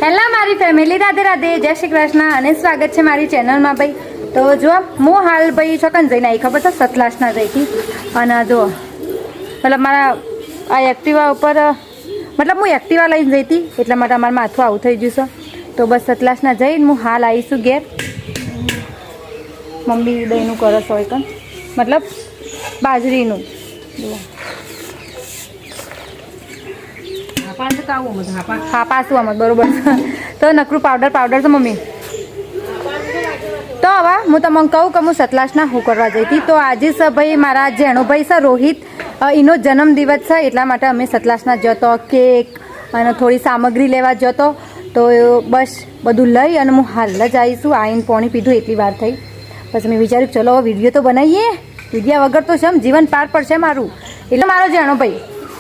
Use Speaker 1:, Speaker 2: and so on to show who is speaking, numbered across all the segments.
Speaker 1: Hello મારી family, Radhe Radhe, જય શ્રી કૃષ્ણ અને સ્વાગત છે મારી ચેનલમાં ભાઈ. તો જો હું હાલ ભાઈ છોકન જઈને આવી, ખબર છે સતલાસના જઈ હતી. અને જો મતલબ મારા આ એક્ટિવા ઉપર મતલબ હું એક્ટિવા લઈને જઈ હતી, એટલા માટે અમારું માથું આવું થઈ ગયું છે. તો બસ સતલાસના જઈને હું હાલ આવીશું ઘેર. મમ્મી દહીંનું કરસ હોય કન મતલબ બાજરીનું હા પાછું આમાં બરોબર. તો નકરું પાવડર છે મમ્મી. તો હવે હું તમને કહું કે હું સતલાસના હું કરવા જઈ હતી. તો આજે છે ભાઈ મારા જેણોભાઈ છે રોહિત, એનો જન્મદિવસ છે, એટલા માટે અમે સતલાસના જતો કેક અને થોડી સામગ્રી લેવા જતો. તો બસ બધું લઈ અને હું હાલ જ આવીશું. આવીને પાણી પીધું એટલી વાર થઈ, પછી મેં વિચાર્યું ચલો વિડીયો તો બનાવીએ. વિડીયા વગર તો શમ જીવન પાર પડશે મારું. એટલે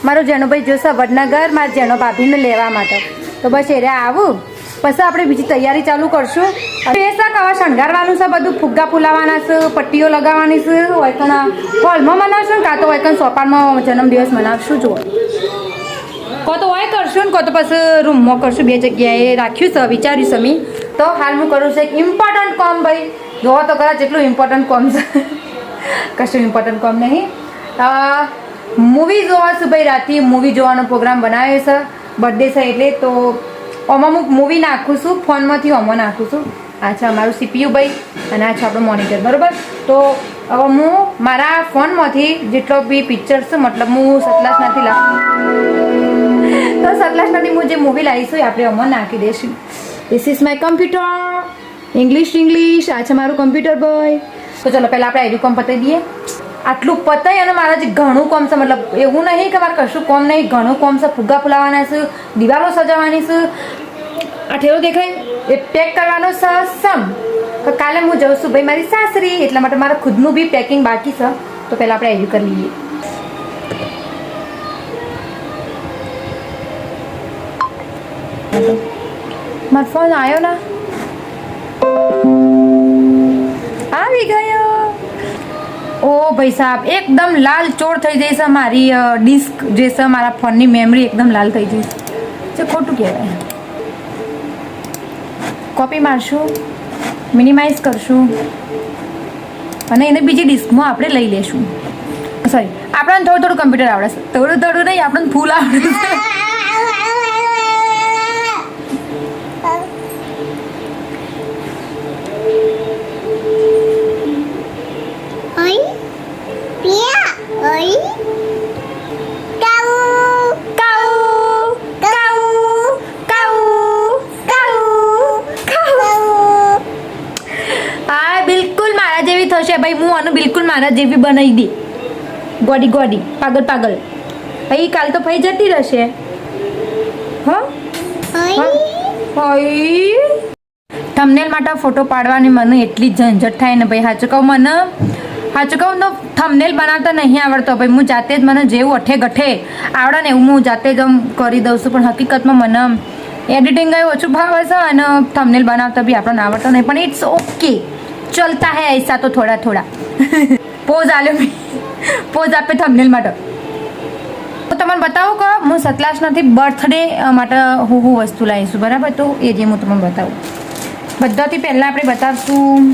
Speaker 1: મારો જેણોભાઈ જોશે વડનગર મારા જેણો ભાભીને લેવા માટે. તો બસ એ આવું પછી આપણે બીજી તૈયારી ચાલુ કરશું. એ શાક હવે શણગારવાનું છે, બધું ફુગ્ગા ફૂલાવાના છે, પટ્ટીઓ લગાવવાની છે. હોયકન હોલમાં મનાવશું ને કાં તો હોયકન સોપારમાં જન્મદિવસ મનાવશું. જુઓ કો તો હોય કરશું ને કો તો પછી રૂમમાં કરશું. બે જગ્યાએ રાખ્યું છે, વિચાર્યું છે મેં. તો હાલ હું કરું છું એક ઇમ્પોર્ટન્ટ કોમ. ભાઈ જોવો તો ખરા જેટલું ઇમ્પોર્ટન્ટ કોમ છે. કશું ઇમ્પોર્ટન્ટ કોમ નહીં. મૂવી જોવા છું ભાઈ. રાતે મૂવી જોવાનો પ્રોગ્રામ બનાવ્યો છે, બર્થડે છે એટલે. તો આમાં હું મૂવી નાખું છું, ફોનમાંથી આમાં નાખું છું. આ છે અમારું CPU ભાઈ અને આ છે આપણું મોનિટર, બરાબર. તો હવે હું મારા ફોનમાંથી જેટલો બી પિક્ચર્સ છે, મતલબ હું સતલાસનાથી તો સતલાસનાથી હું જે મૂવી લાવીશું એ આપણે આમાં નાખી દઈશું. This is my computer. English. આ છે મારું કમ્પ્યુટર ભાઈ. તો ચલો પહેલાં આપણે આઈડી કોમ પતાવી દઈએ. આટલું પતાય અને મારા જે ઘણું કોમ છે, મતલબ એવું નહીં કે મારે કશું કોમ નહીં, ઘણું કોમ છે. ફુગ્ગા ફુલાવાના છે, દિવાલો સજાવવાની છે, આ ઠેરો દેખાય એ પેક કરવાનો છે. તો કાલે હું જઉં છું ભાઈ મારી સાસરી, એટલા માટે મારે ખુદનું બી પેકિંગ બાકી છે. તો પહેલાં આપણે એવી કરી લઈએ. મારો ફોન આવ્યો ને, આવી ગયો. ઓ ભાઈ સાહેબ, એકદમ લાલ ચોર થઈ જઈશ મારી ડિસ્ક જે છે, મારા ફોનની મેમરી એકદમ લાલ થઈ જઈશ. જે ખોટું કહેવાય. કોપી મારશું, મિનિમાઇઝ કરશું અને એને બીજી ડિસ્કમાં આપણે લઈ લેશું. સોરી, આપણને થોડું કમ્પ્યુટર આવડે છે, થોડું નહીં, આપણને ફૂલ આવડે છે. થશે ભાઈ, હું આનું બિલકુલ મારા જેવી બનાવી દે. ગોડી પાગલ ભાઈ. કાલ તો ભાઈ જતી રહેશે. થંબનેલ માટે ફોટો પાડવાની મને એટલી ઝંઝટ થાય ને ભાઈ. સાચું કહું તો થંબનેલ બનાવતા નહીં આવડતો ભાઈ. હું જાતે જ મને જેવું અઠે ગઠે આવડે ને એવું હું જાતે જ કરી દઉં છું. પણ હકીકતમાં મને એડિટિંગ ઓછું ભાવે છે અને થંબનેલ બનાવતા બી આપણને આવડતો નહીં. પણ ઇટ્સ ઓકે, ચલતા હે ऐसा तो થોડા પોઝ આપે થંબનેલ માટે. તો તમને બતાવું કે હું સતલાસનાથી બર્થડે માટે હું વસ્તુ લાવીશું, બરાબર. તો એ જે હું તમને બતાવું. બધાથી પહેલાં આપણે બતાવશું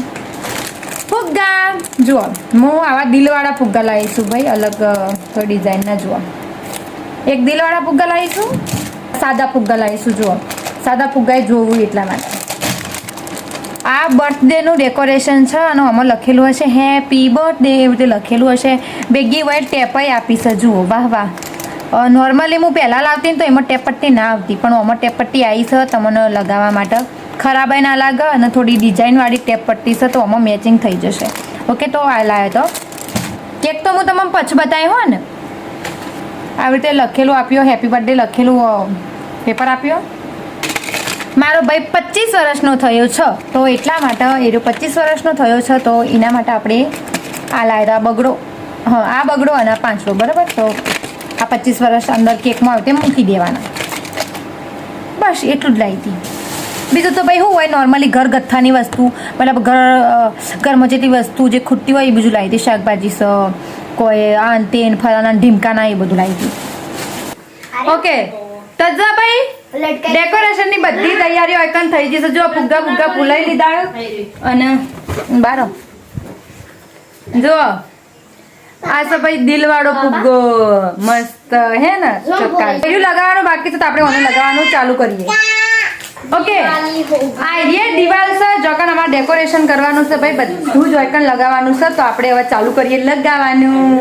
Speaker 1: ફુગ્ગા. જુઓ, હું આવા દિલવાળા ફુગ્ગા લાવીશું ભાઈ, અલગ ડિઝાઇનના. જુઓ, એક દિલવાળા ફુગ્ગા લાવીશું, સાદા ફુગ્ગા લાવીશું. જુઓ, સાદા ફુગ્ગાએ જોવું એટલા માટે. આ બર્થડેનું ડેકોરેશન છે અને આમાં લખેલું હશે હેપી બર્થડે, એવી રીતે લખેલું હશે. બેગી વાઇટ ટેપાઈ આપી છે. જુઓ, વાહ. નોર્મલી હું પહેલાં લાવતી ને તો એમાં ટેપટ્ટી ના આવતી, પણ આમાં ટેપટ્ટી આવી છે તમને લગાવવા માટે. ખરાબાઈ ના લાગે અને થોડી ડિઝાઇનવાળી ટેપટ્ટી છે, તો આમાં મેચિંગ થઈ જશે. ઓકે, તો આ લાવ્યો તો કેક તો હું તમને પછી બતાવ્યો હો ને. આવી રીતે લખેલું આપ્યો, હેપી બર્થડે લખેલું પેપર આપ્યો. મારો ભાઈ 25 વર્ષનો થયો છે, તો એટલા માટે એ 25 વર્ષનો થયો છે, તો એના માટે આપણે આ લાવ્યા બગડો. આ બગડો અને 5 બરાબર. તો આ 25 વર્ષ અંદર કેકમાં આવે તે મૂકી દેવાના. બસ એટલું જ લાવી હતી. બીજું તો ભાઈ શું હોય, નોર્મલી ઘરગથ્થાની વસ્તુ, મતલબ ઘરમાં જેટલી વસ્તુ જે ખૂટતી હોય એ બીજું લાવી હતી. શાકભાજી છે, કોઈ આન તેન ફલાના ઢીમકાના, એ બધું લાવી હતી. ઓકે તજા ભાઈ ડેકોરેશન ની બધી તૈયારીઓ એકન થઈ જશે. જો ફુગ્ગા ફુગ્ગા ફૂલાઈ લીધા અને બારો જો આ તો ભાઈ દિલ વાળો ફુગ્ગો મસ્ત હે ને ચક્કા બીજું લગાવવાનું બાકી છે તો આપણે ઓને લગાવવાનું ચાલુ કરીએ. ઓકે આ એ દિવાલ છે જોકન અમારે ડેકોરેશન કરવાનું છે ભાઈ બધું જ એકન લગાવવાનું છે તો આપણે હવે ચાલુ કરીએ લગાવવાનું.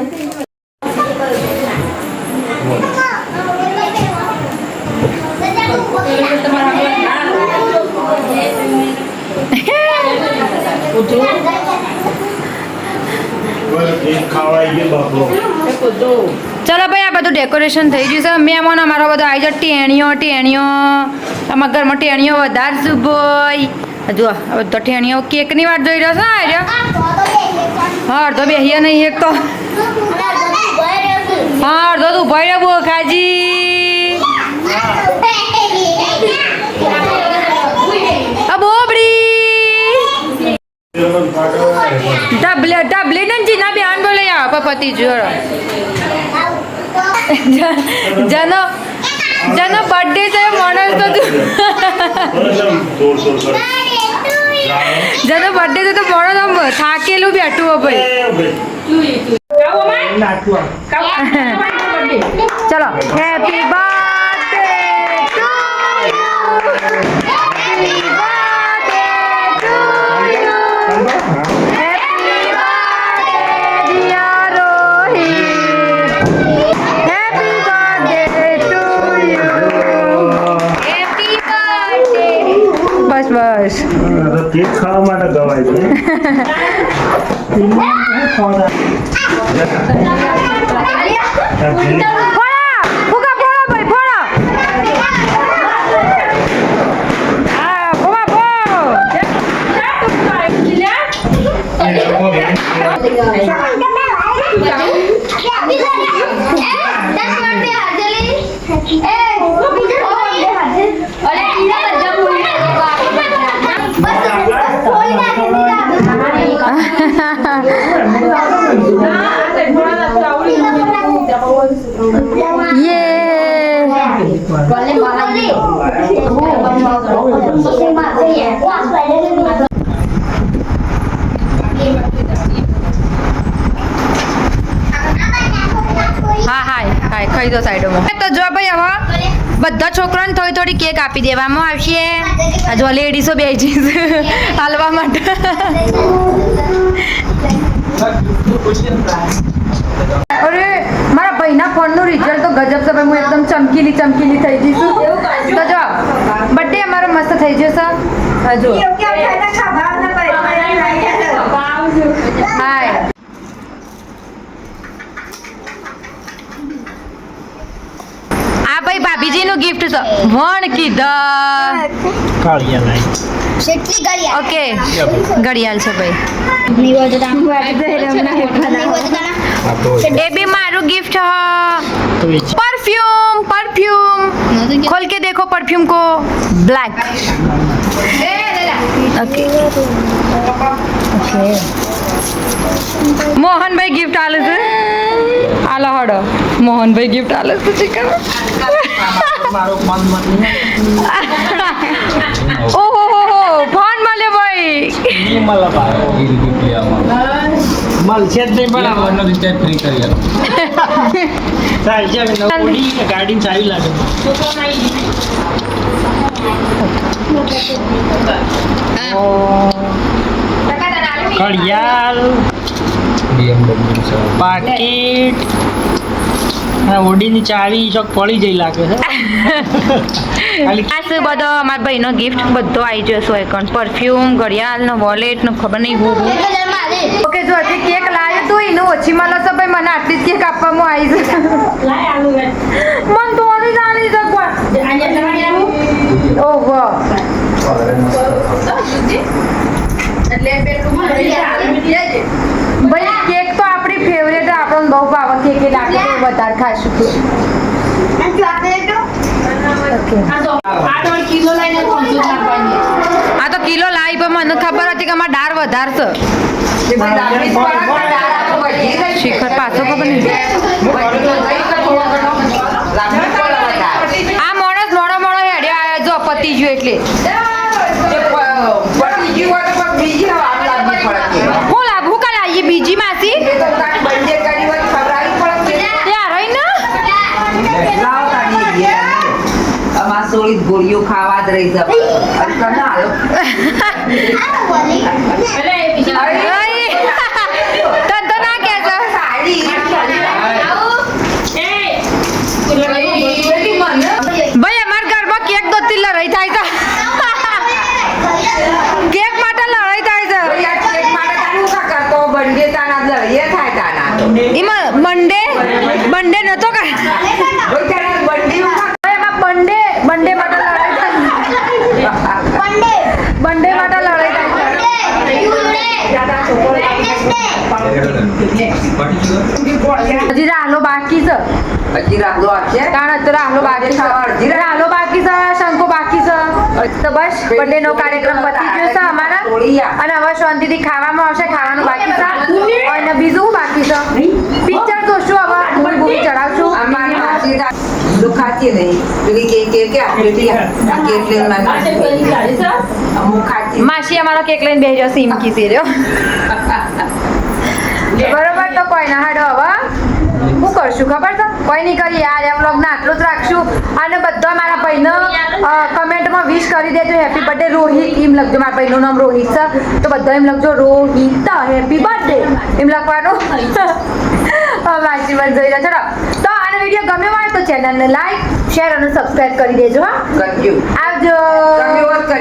Speaker 1: ચલો ભાઈ આ બધું ડેકોરેશન થઈ ગયું છે. મહેમાન અમારો બધો આવી જાય. ટેણીઓ અમારા ઘરમાં ટેણીઓ વધારશું ભાઈ. જુઓ આ બધો ટેણીઓ કેકની વાત જોઈ રહ્યો છે. હા અડધો બેહીએ નહીં એક તો હા અડધો તો ઉભા રહ્યો બોખાજી. બોબડી ડબલી ને જીના બેન બોલે પતિ જોડો જનો બર્થડે છે માણસ તો જનો બર્થડે છે તો માણસ આમ થાકેલું બેઠું હો ભાઈ. ચલો happy birthday to bus
Speaker 2: cake ખાવા માટે ગવાય છે.
Speaker 1: હા ખાઈ દો સાઈડમાં. તો જો ભાઈ હવે બધા છોકરાને થોડી થોડી કેક આપી દેવામાં આવશે. જો લેડીઝો બેસી છે હાલવા માટે. અરે મારા ભાઈના ફોનનું રિઝલ્ટ તો ગજબ છે ભાઈ. હું એકદમ ચમકીલી થઈ જઈશું. તો જો બર્થડે અમારો મસ્ત થઈ જશે. જો હાય આ ભાઈ ભાભીજીનું ગિફ્ટ છે. વણ કીધા ઓકે ઘડિયાળ છે ભાઈ. એ બી મારું ગિફ્ટ परफ्यूम खोल के देखो परफ्यूम को ब्लैक. ओके मोहन भाई गिफ्ट आले છે. આલો હડો મોહન ભાઈ ગિફ્ટ આલે છે. ચિકન ઓહો ફોન મળ્યો ભાઈ.
Speaker 3: મળશે જ નહીં પણ રિચાર્જ ફ્રી કરી આપો. ગાડી ચાવી લાગે. ઘડિયાળ પાકીટ ઓડીની ચાવી ચોક પડી જઈ લાગે છે.
Speaker 1: આ શું બધો અમારા ભાઈનો ગિફ્ટ બધો આવી જશે. એકાઉન્ટ પરફ્યુમ ઘડિયાળ નો વોલેટ નો ખબર નહીં હું. ઓકે જો હજી કેક લાવ્યો તું એનું ઓછી મળે છે ભાઈ. મને આટલી જ કેક આપવામાં આવી છે. મન થોડી જાણી શકવા. ઓહો ભાઈ કેક તો આપણી ફેવરેટ. આપણને બહુ ભાવે કેક એટલે આપણે વધારે ખાશું. આ તો કિલો લાવી પણ મને ખબર હતી કે અમારે દાળ વધારશે. શિખર પાછો ખબર નહીં. આ માણસ મોડો હેડે એટલે
Speaker 4: પડી ગયું હોય તો પણ બીજી વાર લાગવી પડે
Speaker 1: હું લાભ હું કાલે આવીએ બીજી માસી
Speaker 4: એ તો તારી બર્થડે કરી હોય તો ખવડાવવી પડે
Speaker 1: ત્યાં રહી ને
Speaker 4: લાવ તારી ઘેર અમાર સોળી ગોળીઓ ખાવા જ રહી જવા અટકા ના હાલો
Speaker 1: તન તો ના કહેજો
Speaker 4: સાડી
Speaker 1: ભાઈ અમાર ઘરમાં કેક દોતી લડાઈ થાય છે કેક માટે લડાઈ થાય છે એમાં બંડે નતો કા ભાઈ એમાં બંડે માટે લડાઈ થાય બંડે માટે લડાઈ થાય હજી રાહલો બાકી છે કારણ તો રાહલો બાકી છે રાહલો બાકી છે શંકો બાકી છે તો બસ બર્થડે નો કાર્યક્રમ પતી ગયો છે અમારા અને હવે શાંતિથી ખાવામાં આવશે ખાવાનું બાકી છે અને બીજું બાકી છે પિક્ચર જોશું હવે મૂવી ચડાવશું
Speaker 4: ખાતી નહીં પેલી કે અમુક ખાતી
Speaker 1: માસી અમારો કેક લઈને બેસી રહ્યો સીમ કીધી રહ્યો બરોબર તો કોઈ ના હાડો હવે શું કરશું ખબર છે કોઈ નહીં કરીએ આ વ્લોગને આટલું જ રાખશું અને બધા મારા ભાઈનો કમેન્ટમાં વિશ કરી દેજો હેપી બર્થડે રોહિત એમ લખજો મારા ભાઈનું નામ રોહિત છે તો બધા એમ લખજો રોહિત હેપી બર્થડે એમ લખવાનું આશીર્વાદ જોઈ રહ્યા ચલો તો આનો વિડીયો ગમ્યો હોય તો ચેનલને લાઈક શેર અને સબસ્ક્રાઇબ કરી દેજો હા
Speaker 4: કરજો
Speaker 1: આવજો
Speaker 4: કરજો